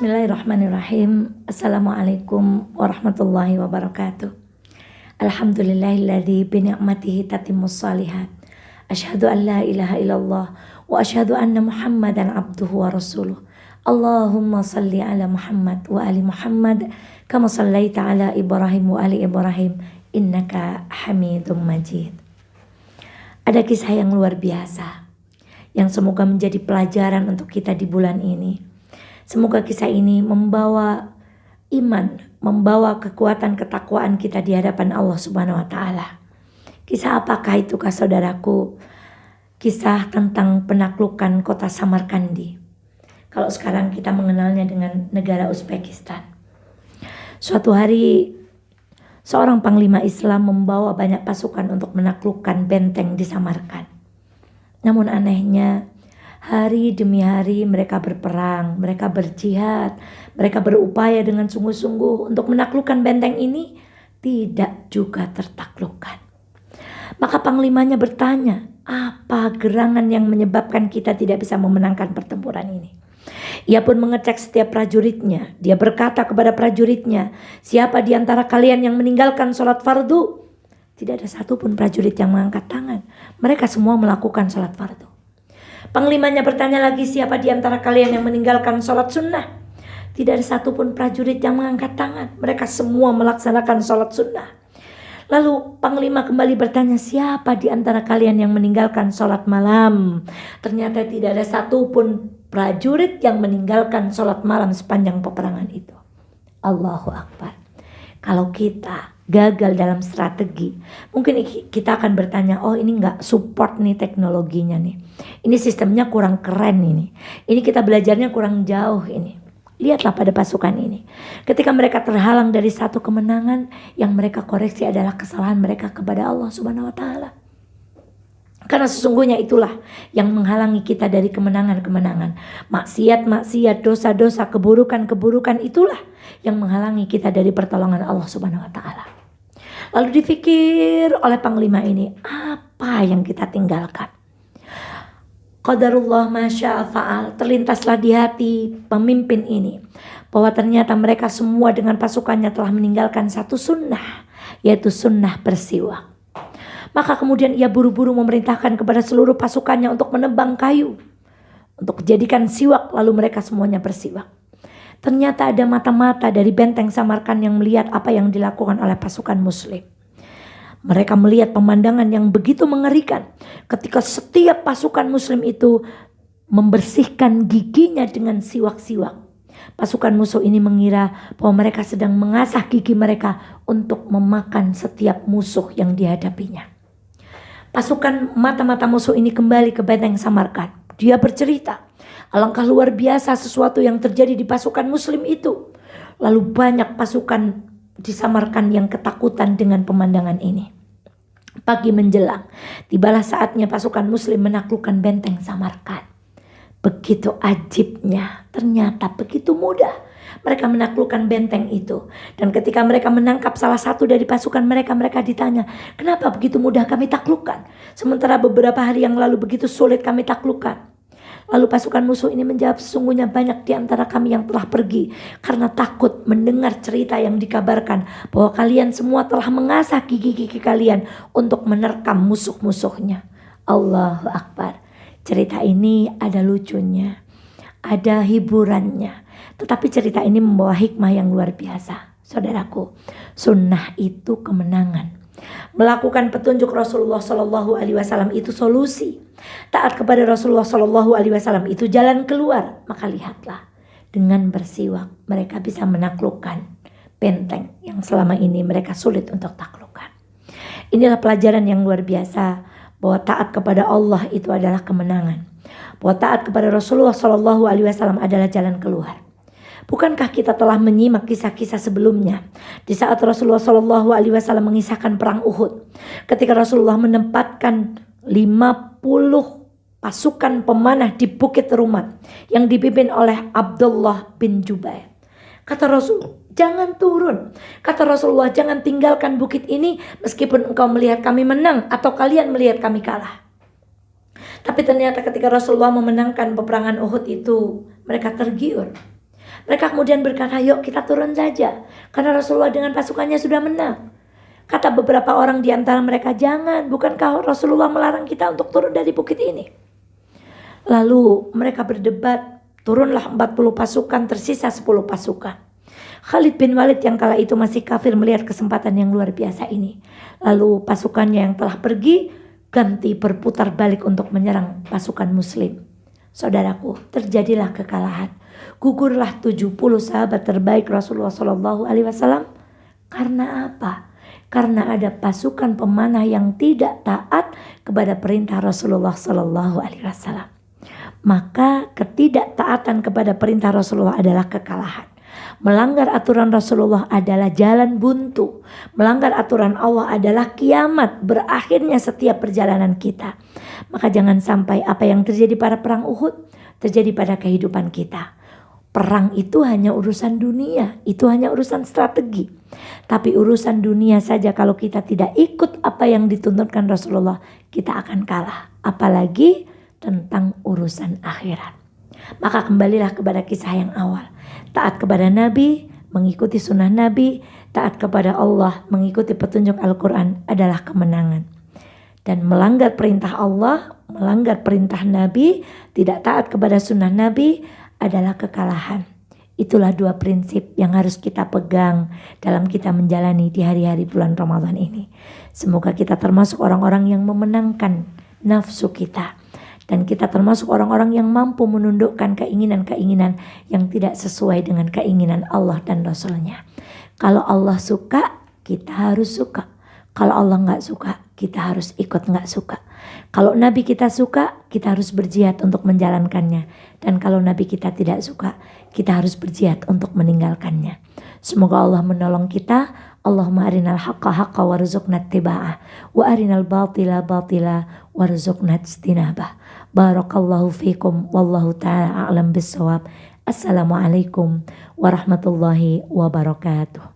Bismillahirrahmanirrahim. Assalamualaikum warahmatullahi wabarakatuh. Alhamdulillahilladzi bi ni'matihi tatimmus shalihat. Asyhadu an la ilaha illallah wa asyhadu anna Muhammadan abduhu wa rasuluh. Allahumma salli ala Muhammad wa ali Muhammad kama sallaita ala Ibrahim wa ali Ibrahim innaka Hamidum Majid. Ada kisah yang luar biasa yang semoga menjadi pelajaran untuk kita di bulan ini. Semoga kisah ini membawa iman, membawa kekuatan ketakwaan kita di hadapan Allah Subhanahu wa taala. Kisah apakah itu, kah saudaraku? Kisah tentang penaklukan kota Samarkandi. Kalau sekarang kita mengenalnya dengan negara Uzbekistan. Suatu hari seorang panglima Islam membawa banyak pasukan untuk menaklukkan benteng di Samarkand. Namun anehnya, hari demi hari mereka berperang, mereka berjihad, mereka berupaya dengan sungguh-sungguh untuk menaklukkan benteng ini, tidak juga tertaklukkan. Maka panglimanya bertanya, apa gerangan yang menyebabkan kita tidak bisa memenangkan pertempuran ini? Ia pun mengecek setiap prajuritnya. Dia berkata kepada prajuritnya, siapa di antara kalian yang meninggalkan sholat fardu? Tidak ada satupun prajurit yang mengangkat tangan. Mereka semua melakukan sholat fardu. Panglimanya bertanya lagi, siapa di antara kalian yang meninggalkan sholat sunnah? Tidak ada satupun prajurit yang mengangkat tangan. Mereka semua melaksanakan sholat sunnah. Lalu panglima kembali bertanya, siapa di antara kalian yang meninggalkan sholat malam? Ternyata tidak ada satupun prajurit yang meninggalkan sholat malam sepanjang peperangan itu. Allahu Akbar. Kalau kita gagal dalam strategi, mungkin kita akan bertanya, oh ini gak support nih teknologinya nih, ini sistemnya kurang keren ini kita belajarnya kurang jauh ini. Lihatlah pada pasukan ini, ketika mereka terhalang dari satu kemenangan, yang mereka koreksi adalah kesalahan mereka kepada Allah Subhanahu wa taala. Karena sesungguhnya itulah yang menghalangi kita dari kemenangan-kemenangan. Maksiat-maksiat, dosa-dosa, keburukan-keburukan itulah yang menghalangi kita dari pertolongan Allah Subhanahu wa taala. Lalu dipikir oleh panglima ini, apa yang kita tinggalkan? Qadarullah masya fa'al, terlintaslah di hati pemimpin ini bahwa ternyata mereka semua dengan pasukannya telah meninggalkan satu sunnah, yaitu sunnah bersiwak. Maka kemudian ia buru-buru memerintahkan kepada seluruh pasukannya untuk menebang kayu, untuk dijadikan siwak, lalu mereka semuanya bersiwak. Ternyata ada mata-mata dari benteng Samarkand yang melihat apa yang dilakukan oleh pasukan muslim. Mereka melihat pemandangan yang begitu mengerikan ketika setiap pasukan muslim itu membersihkan giginya dengan siwak-siwak. Pasukan musuh ini mengira bahwa mereka sedang mengasah gigi mereka untuk memakan setiap musuh yang dihadapinya. Pasukan mata-mata musuh ini kembali ke benteng Samarkand. Dia bercerita, alangkah luar biasa sesuatu yang terjadi di pasukan muslim itu. Lalu banyak pasukan di Samarkand yang ketakutan dengan pemandangan ini. Pagi menjelang, tibalah saatnya pasukan muslim menaklukkan benteng Samarkand. Begitu ajibnya, ternyata begitu mudah mereka menaklukkan benteng itu. Dan ketika mereka menangkap salah satu dari pasukan mereka, mereka ditanya, kenapa begitu mudah kami taklukkan, sementara beberapa hari yang lalu begitu sulit kami taklukkan? Lalu pasukan musuh ini menjawab, sesungguhnya banyak di antara kami yang telah pergi karena takut mendengar cerita yang dikabarkan bahwa kalian semua telah mengasah gigi-gigi kalian untuk menerkam musuh-musuhnya. Allahu Akbar. Cerita ini ada lucunya, ada hiburannya, tetapi cerita ini membawa hikmah yang luar biasa. Saudaraku, sunnah itu kemenangan. Melakukan petunjuk Rasulullah Shallallahu Alaihi Wasallam itu solusi. Taat kepada Rasulullah Shallallahu Alaihi Wasallam itu jalan keluar. Maka lihatlah, dengan bersiwak mereka bisa menaklukkan benteng yang selama ini mereka sulit untuk taklukkan. Inilah pelajaran yang luar biasa, bahwa taat kepada Allah itu adalah kemenangan. Bahwa taat kepada Rasulullah Shallallahu Alaihi Wasallam adalah jalan keluar. Bukankah kita telah menyimak kisah-kisah sebelumnya di saat Rasulullah Shallallahu Alaihi Wasallam mengisahkan perang Uhud, ketika Rasulullah menempatkan 50 pasukan pemanah di Bukit Rumat yang dipimpin oleh Abdullah bin Jubair. Kata Rasul, jangan turun. Kata Rasulullah, jangan tinggalkan bukit ini meskipun engkau melihat kami menang atau kalian melihat kami kalah. Tapi ternyata ketika Rasulullah memenangkan peperangan Uhud itu, mereka tergiur. Mereka kemudian berkata, yuk kita turun saja. Karena Rasulullah dengan pasukannya sudah menang. Kata beberapa orang di antara mereka, jangan, bukankah Rasulullah melarang kita untuk turun dari bukit ini? Lalu mereka berdebat, turunlah 40 pasukan, tersisa 10 pasukan. Khalid bin Walid yang kala itu masih kafir melihat kesempatan yang luar biasa ini. Lalu pasukannya yang telah pergi ganti berputar balik untuk menyerang pasukan muslim. Saudaraku, terjadilah kekalahan. Gugurlah 70 sahabat terbaik Rasulullah SAW. Karena apa? Karena ada pasukan pemanah yang tidak taat kepada perintah Rasulullah SAW. Maka ketidaktaatan kepada perintah Rasulullah adalah kekalahan. Melanggar aturan Rasulullah adalah jalan buntu. Melanggar aturan Allah adalah kiamat, berakhirnya setiap perjalanan kita. Maka jangan sampai apa yang terjadi pada perang Uhud terjadi pada kehidupan kita. Perang itu hanya urusan dunia, itu hanya urusan strategi. Tapi urusan dunia saja kalau kita tidak ikut apa yang dituntutkan Rasulullah, kita akan kalah. Apalagi tentang urusan akhirat. Maka kembalilah kepada kisah yang awal. Taat kepada Nabi, mengikuti sunnah Nabi, taat kepada Allah, mengikuti petunjuk Al-Quran adalah kemenangan. Dan melanggar perintah Allah, melanggar perintah Nabi, tidak taat kepada sunnah Nabi adalah kekalahan. Itulah dua prinsip yang harus kita pegang dalam kita menjalani di hari-hari bulan Ramadan ini. Semoga kita termasuk orang-orang yang memenangkan nafsu kita. Dan kita termasuk orang-orang yang mampu menundukkan keinginan-keinginan yang tidak sesuai dengan keinginan Allah dan Rasulnya. Kalau Allah suka, kita harus suka. Kalau Allah gak suka, kita harus ikut gak suka. Kalau Nabi kita suka, kita harus berjihad untuk menjalankannya. Dan kalau Nabi kita tidak suka, kita harus berjihad untuk meninggalkannya. Semoga Allah menolong kita. Allahumma arinal haqqa haqqa warzuqna ittiba'ah wa arinal batila batila warzuqna ijtinabah. Barakallahu fikum wallahu ta'ala a'lam bissawab. Assalamualaikum warahmatullahi wabarakatuh.